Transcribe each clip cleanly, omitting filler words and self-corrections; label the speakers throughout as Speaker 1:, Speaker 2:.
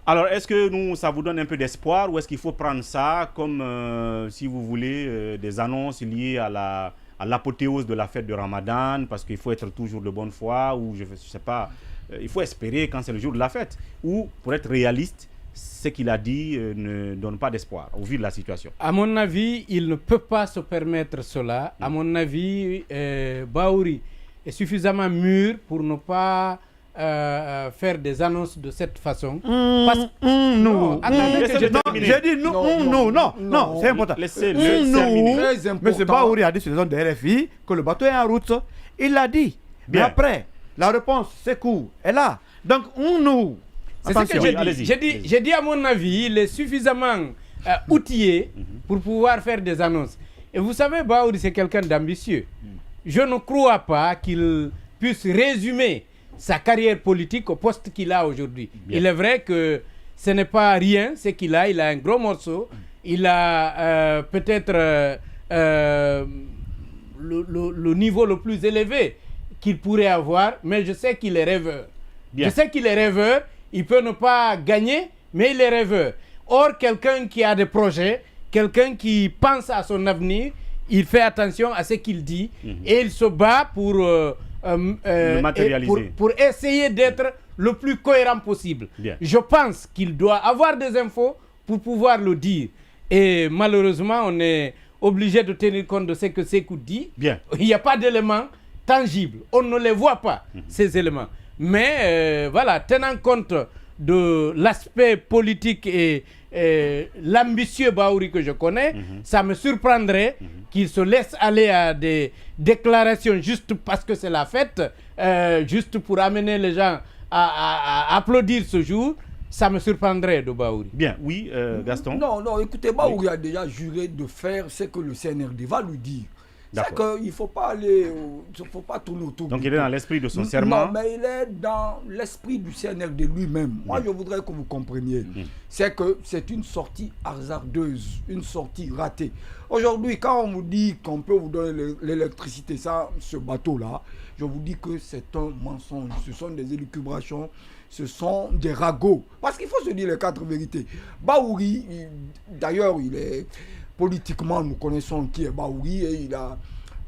Speaker 1: Alors, est-ce que ça vous donne un peu d'espoir ou est-ce qu'il faut prendre ça comme, si vous voulez, des annonces liées à l'apothéose de la fête de Ramadan, parce qu'il faut être toujours de bonne foi, ou je ne sais pas, il faut espérer quand c'est le jour de la fête, ou pour être réaliste, ce qu'il a dit ne donne pas d'espoir au vu de la situation.
Speaker 2: À mon avis, il ne peut pas se permettre cela. À mon avis, Bahouri est suffisamment mûr pour ne pas faire des annonces de cette façon.
Speaker 1: Non,
Speaker 3: j'ai dit non, c'est important.
Speaker 1: Laissez-le terminer.
Speaker 3: M. Bahouri a dit sur les ondes de RFI que le bateau est en route. Il l'a dit. Mais après, la réponse, c'est court. Elle est là. Donc,
Speaker 2: c'est ce que j'ai dit. J'ai dit, à mon avis, il est suffisamment outillé pour pouvoir faire des annonces. Et vous savez, Bahouri, c'est quelqu'un d'ambitieux. Je ne crois pas qu'il puisse résumer sa carrière politique au poste qu'il a aujourd'hui. Il est vrai que ce n'est pas rien, ce qu'il a. Il a un gros morceau. Il a peut-être le niveau le plus élevé qu'il pourrait avoir, mais je sais qu'il est rêveur. Je sais qu'il est rêveur. Il peut ne pas gagner, mais il est rêveur. Or, quelqu'un qui a des projets, quelqu'un qui pense à son avenir, il fait attention à ce qu'il dit et il se bat pour essayer d'être le plus cohérent possible. Je pense qu'il doit avoir des infos pour pouvoir le dire. Et malheureusement, on est obligé de tenir compte de ce que Sékou dit. Il n'y a pas d'éléments tangibles. On ne les voit pas, ces éléments. Mais voilà, tenant compte de l'aspect politique et l'ambitieux Bahouri que je connais, ça me surprendrait qu'il se laisse aller à des déclarations juste parce que c'est la fête, juste pour amener les gens à applaudir ce jour. Ça me surprendrait de Bahouri.
Speaker 1: Bien, oui, Gaston.
Speaker 4: Non, écoutez, Bahouri a déjà juré de faire ce que le CNRD va lui dire. C'est qu'il ne faut pas aller, il faut pas tourner autour.
Speaker 1: Donc il est dans l'esprit de son serment.
Speaker 4: Non, mais il est dans l'esprit du CNRD lui-même. Moi, je voudrais que vous compreniez. C'est que c'est une sortie hasardeuse, une sortie ratée. Aujourd'hui, quand on vous dit qu'on peut vous donner l'électricité sans ce bateau-là, je vous dis que c'est un mensonge. Ce sont des élucubrations, ce sont des ragots. Parce qu'il faut se dire les quatre vérités. Bahouri, d'ailleurs, il est... Politiquement, nous connaissons qui est Bahouri et il a,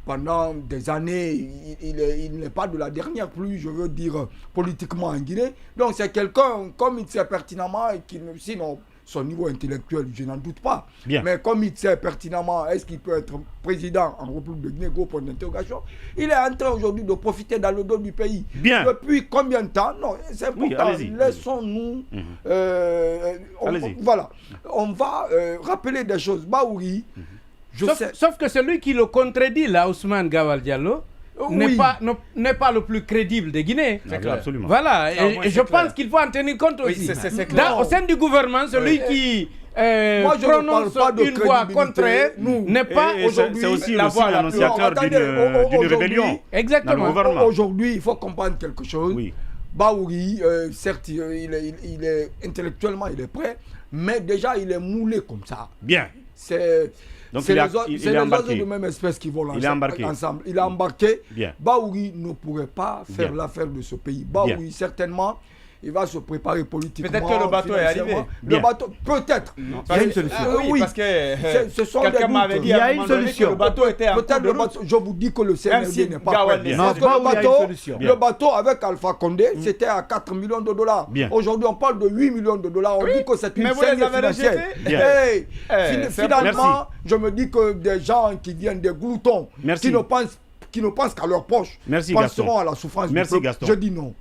Speaker 4: pendant des années, il n'est pas de la dernière pluie, je veux dire, politiquement en Guinée. Donc c'est quelqu'un, comme il sait pertinemment, et sinon son niveau intellectuel, je n'en doute pas. Mais comme il sait pertinemment, est-ce qu'il peut être président en République de Guinée, gros point d'interrogation, il est en train aujourd'hui de profiter dans le dos du pays. Depuis combien de temps? Non, c'est important. Laissons-nous... voilà. On va rappeler des choses. Bahouri,
Speaker 2: sauf que celui qui le contredit, là, Ousmane Gawal Diallo, n'est pas le plus crédible de Guinée.
Speaker 1: Absolument.
Speaker 2: Voilà, et je pense qu'il faut en tenir compte aussi. Au sein du gouvernement, celui qui prononce une voix contraire n'est pas aujourd'hui
Speaker 1: la voix annonciateur d'une rébellion.
Speaker 2: Exactement.
Speaker 4: Aujourd'hui, il faut comprendre quelque chose. Bahouri, certes, il est intellectuellement, il est prêt, mais déjà, il est moulé comme ça.
Speaker 1: Donc
Speaker 4: c'est les oiseaux de même espèce qui volent ensemble. Il est embarqué. Bahouri ne pourrait pas faire l'affaire de ce pays. Bahouri, certainement, il va se préparer politiquement.
Speaker 5: Peut-être que le bateau est arrivé.
Speaker 4: Le bateau, peut-être.
Speaker 3: Il y a une solution.
Speaker 5: Oui, parce que quelqu'un m'avait dit à un moment donné que le bateau était en cours de route.
Speaker 4: Je vous dis que le CNRD n'est pas prêt.
Speaker 3: Parce
Speaker 4: que le bateau avec Alpha Condé, c'était à 4 millions de dollars. Aujourd'hui, on parle de 8 millions de dollars. On dit que c'est une scène financière. Finalement, je me dis que des gens qui viennent des gloutons, qui ne pensent qu'à leur poche, penseront à la souffrance du peuple. Je dis non.